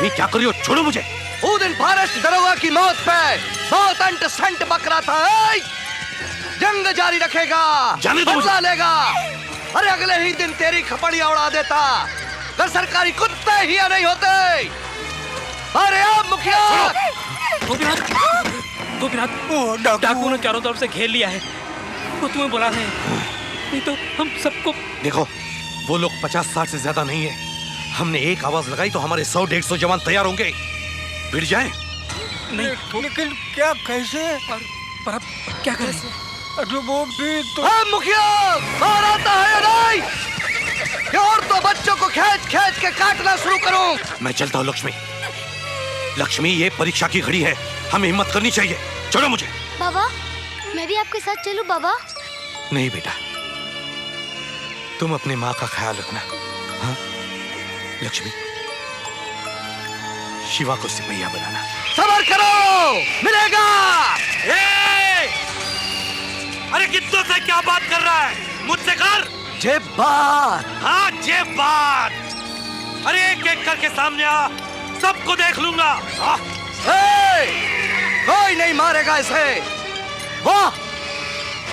लक्ष्मी क्या करी हो? छोड़ो मुझे। वो दिन फॉरेस्ट दरोगा की मौत पे बहुत अंट संट बकरा था। जंग जारी रखेगा, जाने दो बदला लेगा। अरे अगले ही दिन तेरी खपड़िया उड़ा देता अगर सरकारी कुत्ते ही नहीं होते। अरे अब मुखिया गोपीनाथ, डाकू ने चारों तरफ से घेर लिया है। वो तुम्हें बुला रहे हैं, नहीं तो हम सबको। देखो, वो लोग 50-60 से ज्यादा नहीं है। हमने एक आवाज लगाई तो हमारे 100-150 जवान तैयार होंगे। भिड़ जाएं। नहीं, लेकिन क्या कैसे? पर अब क्या करें? अरे वो भी तो। मुखिया बाहर आता है या नहीं? और तो बच्चों को खींच खींच के काटना शुरू करूं। मैं चलता हूँ लक्ष्मी। लक्ष्मी, ये परीक्षा की घड़ी है, हमें हिम्मत करनी चाहिए। छोड़ो मुझे। बाबा, मैं भी आपके साथ चलूं बाबा? नहीं बेटा, तुम अपनी माँ का ख्याल रखना। हाँ लक्ष्मी, शिवा को सिपहिया बनाना। सबर करो, मिलेगा। अरे कित्तों से क्या बात कर रहा है? मुझसे कर। जे बात। हाँ जे बात। अरे एक एक करके सामने आ, सबको देख लूंगा। कोई नहीं मारेगा इसे। वाह,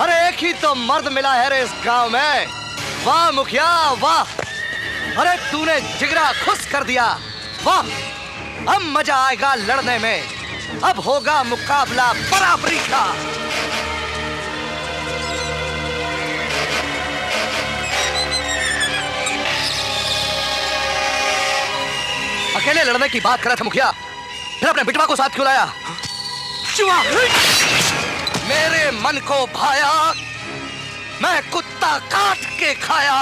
अरे एक ही तो मर्द मिला है रे इस गांव में। वाह मुखिया वाह, अरे तूने जिगरा खुश कर दिया। वाह, अब मजा आएगा लड़ने में। अब होगा मुकाबला बराबरी का। अकेले लड़ने की बात कर रहा था मुखिया, फिर अपने बिटवा को साथ क्यों लाया? मेरे मन को भाया, मैं कुत्ता काट के खाया।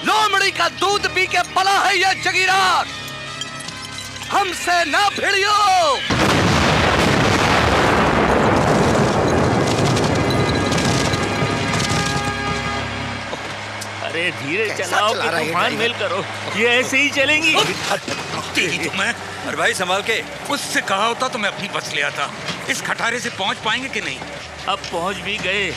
लोमड़ी का दूध पी के पला है ये जगीरा। हमसे ना भिड़ियो। अरे धीरे चलाओ कि तूफान मेल करो, ये ऐसे ही चलेंगी। तुम्हें अरे भाई संभाल के। उससे कहा होता तो मैं अपनी बस ले आता। इस खटारे से पहुंच पाएंगे कि नहीं? अब पहुंच भी गए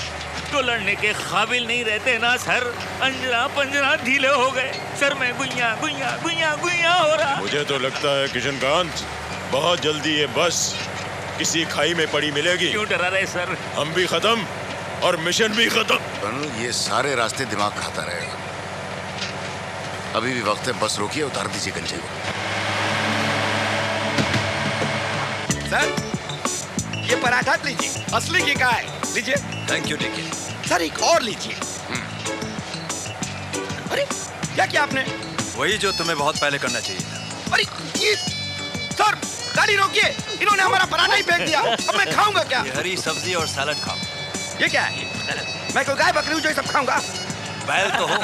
तो लड़ने के काबिल नहीं रहते ना सर। अंजरा पंजरा ढीले हो गए सर। मैं गुइया गुइया गुइया गुइया हो रहा। मुझे तो लगता है किशनकांत, बहुत जल्दी ये बस किसी खाई में पड़ी मिलेगी। क्यों डरा रहे सर? हम भी खत्म और मिशन भी खत्म। ये सारे रास्ते दिमाग खाता रहेगा। अभी भी वक्त है, बस रोकिए, उतार दीजिए गंजे को। सर ये पराठा लीजिए, असली घी का है, लीजिए। Thank you. देखिए सर, एक और लीजिए। अरे क्या किया आपने? वही जो तुम्हें बहुत पहले करना चाहिए था। अरे ये सर, गाड़ी रोकिए, इन्होंने हमारा पराठा ही फेंक दिया। अब मैं खाऊंगा क्या? ये हरी सब्जी और सैलड खाओ। ये क्या है? मैं कोई गाय बकरी हूँ जो ये सब खाऊंगा? बैल तो हो।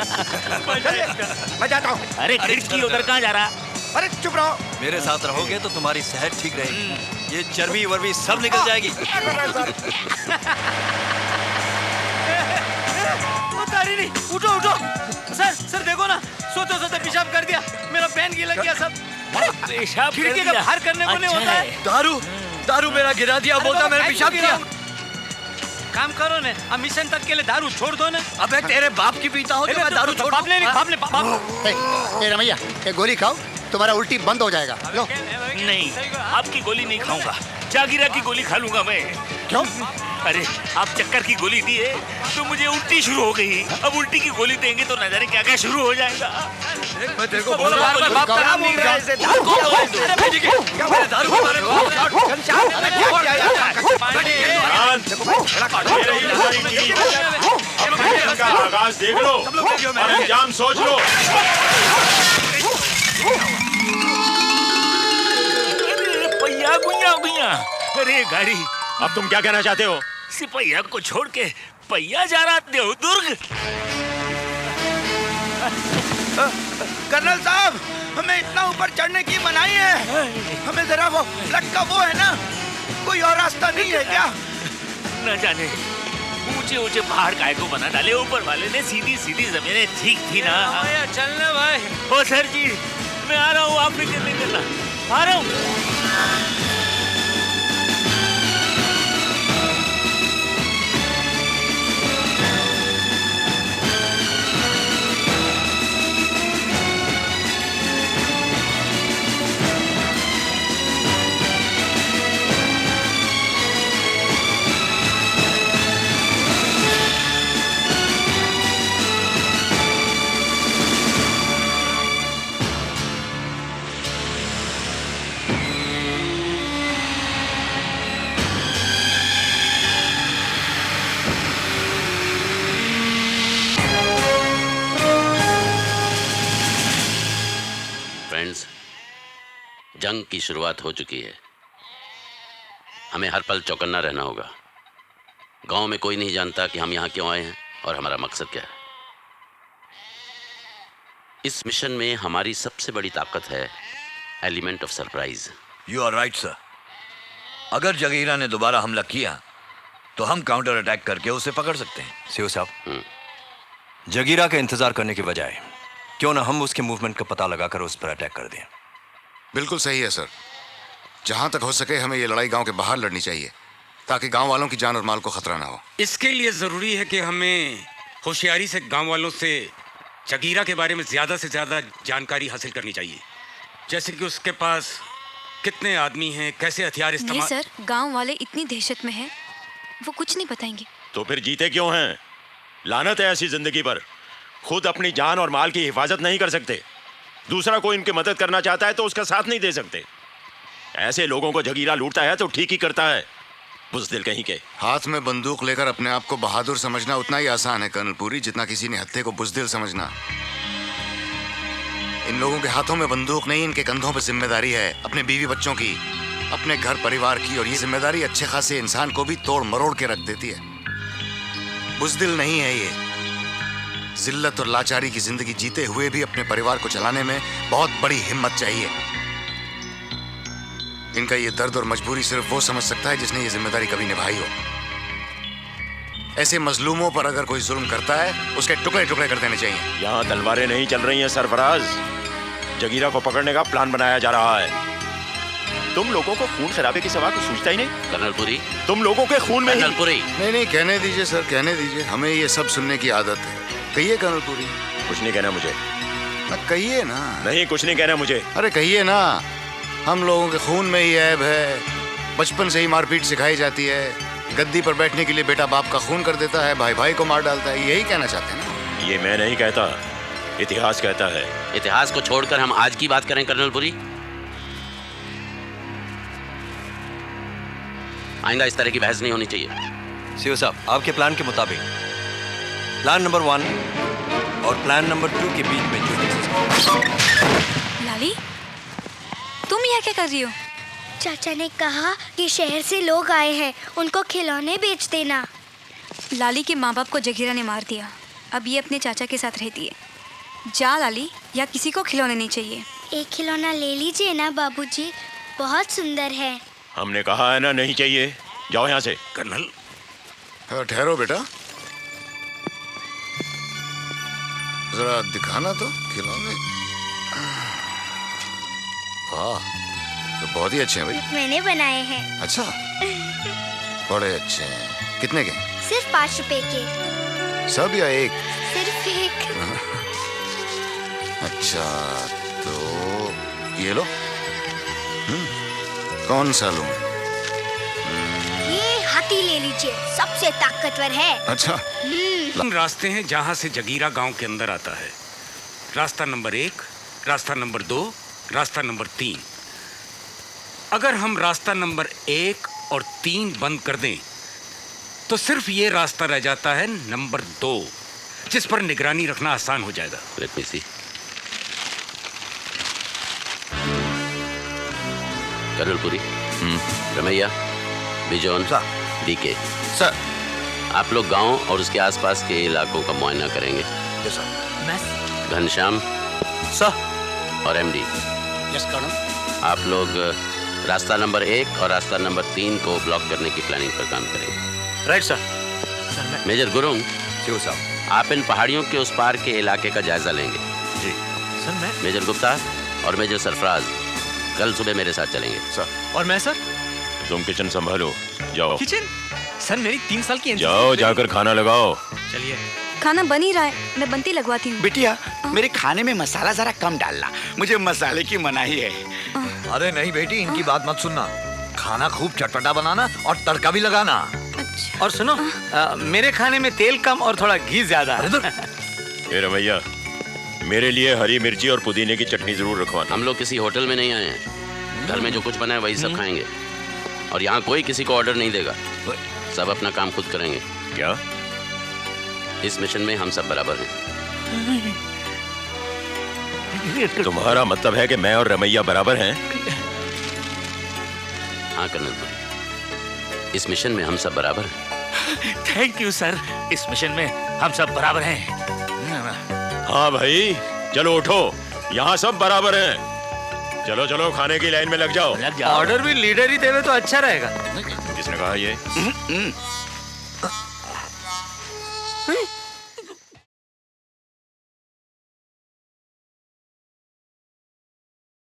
मैं जाता हूँ। अरे खिड़की उधर कहाँ जा रहा? अरे चुप रहो। मेरे साथ रहोगे तो तुम्हारी सेहत ठीक रहेगी। ये चर्बी वर्बी सब निकल जाएगी। तारी नहीं, उठो उठो। सर देखो ना, सोते सोते पेशाब कर दिया। मेरा पैन गीला किया सब। पेशाब खिड़की का बाहर करने को नहीं होता है। दारू मेरा गिरा दिया, बोलता मैंने पेशाब किया। काम करो ने, अब मिशन तक के लिए दारू छोड़ दो ना। अबे तेरे बाप की पीता हो तो मैं दारू छोड़ बाप ले बाप। ए रमैया, ये गोली खाओ, तुम्हारा उल्टी बंद हो जाएगा। लो। नहीं, आपकी गोली नहीं खाऊंगा, जागीरा की गोली खा लूंगा मैं। क्यों? अरे आप चक्कर की गोली दिए तो मुझे उल्टी शुरू हो गई। अब उल्टी की गोली देंगे तो न जाने क्या क्या शुरू हो जाएगा। मैं तेरे को बोल रहा हूं, बाप का नाम नहीं रहा इसे। दारू को क्या मेरे दारू के बारे में आगाज देख लो और अंजाम सोच लो। पहिया गुइया गुइया। अरे गाड़ी। अब तुम क्या कहना चाहते हो? सिपहिया को छोड़ के पहिया जा रहा देवदुर्ग। कर्नल साहब, हमें इतना ऊपर चढ़ने की मनाही है। हमें जरा वो लटका वो है ना, कोई और रास्ता नहीं है क्या? न जाने ऊंचे ऊंचे पहाड़ काय को बना डाले ऊपर वाले ने। सीधी सीधी जमीनें ठीक थी ना। चलना भाई। ओ सर जी, मैं आ रहा हूँ, आप फिक्र नहीं करना, आ रहा हूँ। जंग की शुरुआत हो चुकी है। हमें हर पल चौकन्ना रहना होगा। गांव में कोई नहीं जानता कि हम यहाँ क्यों आए हैं और हमारा मकसद क्या है। इस मिशन में हमारी सबसे बड़ी ताकत है element of surprise. You are right sir. अगर जगीरा ने दोबारा हमला किया तो हम काउंटर अटैक करके उसे पकड़ सकते हैं। सीओ साहब, जगीरा का इंतजार करने के बजाय क्यों ना हम उसके मूवमेंट का पता लगाकर उस पर अटैक कर दें। बिल्कुल सही है सर। जहां तक हो सके हमें ये लड़ाई गांव के बाहर लड़नी चाहिए ताकि गांव वालों की जान और माल को खतरा ना हो। इसके लिए जरूरी है कि हमें होशियारी से गांव वालों से जगीरा के बारे में ज्यादा से ज्यादा जानकारी हासिल करनी चाहिए। जैसे कि उसके पास कितने आदमी हैं, कैसे हथियार नहीं इस्तेमाल। सर, गांव वाले इतनी दहशत में हैं, वो कुछ नहीं बताएंगे। तो फिर जीते क्यों हैं? लानत है ऐसी जिंदगी पर। खुद अपनी जान और माल की हिफाजत नहीं कर सकते, दूसरा कोई इनकी मदद करना चाहता है तो उसका साथ नहीं दे सकते। ऐसे लोगों को जगीरा लूटता है तो ठीक ही करता है, बुज़दिल कहीं के। हाथ में बंदूक लेकर अपने आप को बहादुर समझना उतना ही आसान है कर्नल पुरी जितना किसी निहत्थे को बुज़दिल समझना। इन लोगों के हाथों में बंदूक नहीं, इनके कंधों पर जिम्मेदारी है अपने बीवी बच्चों की, अपने घर परिवार की। और ये जिम्मेदारी अच्छे खासे इंसान को भी तोड़ मरोड़ के रख देती है। बुज़दिल नहीं है ये। जिल्लत और लाचारी की जिंदगी जीते हुए भी अपने परिवार को चलाने में बहुत बड़ी हिम्मत चाहिए। इनका ये दर्द और मजबूरी सिर्फ वो समझ सकता है जिसने ये जिम्मेदारी कभी निभाई हो। ऐसे मजलूमों पर अगर कोई जुल्म करता है उसके टुकड़े टुकड़े कर देने चाहिए। यहाँ तलवारें नहीं चल रही हैं सरफराज, जगीरा को पकड़ने का प्लान बनाया जा रहा है। तुम लोगों को खून खराबे की सवा कुछ सूझता ही नहीं। कर्नल पुरी, तुम लोगों के खून में कर्नल पुरी। नहीं कहने दीजिए सर, कहने दीजिए। हमें ये सब सुनने की आदत है। कहिए कर्नल पुरी। कुछ नहीं कहना मुझे। कहिए ना। नहीं, कुछ नहीं कहना मुझे। अरे कहिए ना। हम लोगों के खून में ही ऐब है। बचपन से ही मारपीट सिखाई जाती है। गद्दी पर बैठने के लिए बेटा बाप का खून कर देता है, भाई भाई को मार डालता है। यही कहना चाहते हैं ना? ये मैं नहीं कहता, इतिहास कहता है। इतिहास को छोड़कर हम आज की बात करें कर्नल पुरी। आइंदा इस तरह की बहस नहीं होनी चाहिए। सीओ साहब, आपके प्लान के मुताबिक प्लान नंबर 1 और प्लान नंबर 2 के बीच में जो लाली, तुम यहाँ क्या कर रही हो? चाचा ने कहा कि शहर से लोग आए हैं, उनको खिलौने बेच देना। लाली के माँ बाप को जगीरा ने मार दिया, अब ये अपने चाचा के साथ रहती है। जा लाली, या किसी को खिलौने नहीं चाहिए। एक खिलौना ले लीजिए ना बाबूजी, बहुत सुंदर है। हमने कहा है ना नहीं चाहिए, जाओ यहाँ से। कर्नल ठहरो बेटा, जरा दिखाना तो खिलौने। वाह, तो बहुत ही अच्छे हैं भाई। मैंने बनाए हैं। अच्छा, बड़े अच्छे हैं। कितने के? सिर्फ 5 रुपए के। सब या एक? सिर्फ एक। अच्छा, तो ये लो। कौन सा लूं? ये हाथी ले लीजिए, सबसे ताकतवर है। अच्छा। तीन रास्ते हैं जहां से जगीरा गांव के अंदर आता है। रास्ता नंबर 1, रास्ता नंबर 2, रास्ता नंबर 3। अगर हम रास्ता नंबर 1 और 3 बंद कर दें तो सिर्फ ये रास्ता रह जाता है नंबर 2, जिस पर निगरानी रखना आसान हो जाएगा। Let me see. Colonel Puri, Ramaiah, Bijon, DK, sir, आप लोग गांव और उसके आसपास के इलाकों का मुआयना करेंगे। Yes sir. घनश्याम सर और एमडी, यस कर्नल। आप लोग रास्ता नंबर 1 और रास्ता नंबर 3 को ब्लॉक करने की प्लानिंग पर काम करेंगे। Right sir. मेजर गुरुंग, साहब, आप इन पहाड़ियों के उस पार के इलाके का जायजा लेंगे। जी सर। मैं मेजर गुप्ता और मेजर सरफराज कल सुबह मेरे साथ चलेंगे। सर। और मैं सर? तुम किचन संभालो, जाओ। किचन? सर मेरी 3 साल की जाओ, जाकर खाना लगाओ। चलिए। खाना बन ही रहा है, मैं बनती लगवाती हूँ। बिटिया, मेरे खाने में मसाला जरा कम डालना, मुझे मसाले की मनाही है। अरे नहीं बेटी, इनकी बात मत सुनना। खाना खूब चटपटा बनाना और तड़का भी लगाना। अच्छा। और सुनो, मेरे खाने में तेल कम और थोड़ा घी ज्यादा। ए रमैया, मेरे लिए हरी मिर्ची और पुदीने की चटनी जरूर रखवाना। हम लोग किसी होटल में नहीं आए हैं, घर में जो कुछ बना है वही सब खाएंगे। और यहाँ कोई किसी को ऑर्डर नहीं देगा, सब अपना काम खुद करेंगे। क्या? इस मिशन में हम सब बराबर हैं। तुम्हारा मतलब है कि मैं और रमैया बराबर हैं? हाँ कर्नल पुरी, इस मिशन में हम सब बराबर हैं। थैंक यू सर, इस मिशन में हम सब बराबर हैं। हाँ भाई, चलो उठो, यहाँ सब बराबर हैं। चलो चलो, खाने की लाइन में लग जाओ। ऑर्डर भी लीडर ही देवे तो अच्छा रहेगा। किसने कहा ये?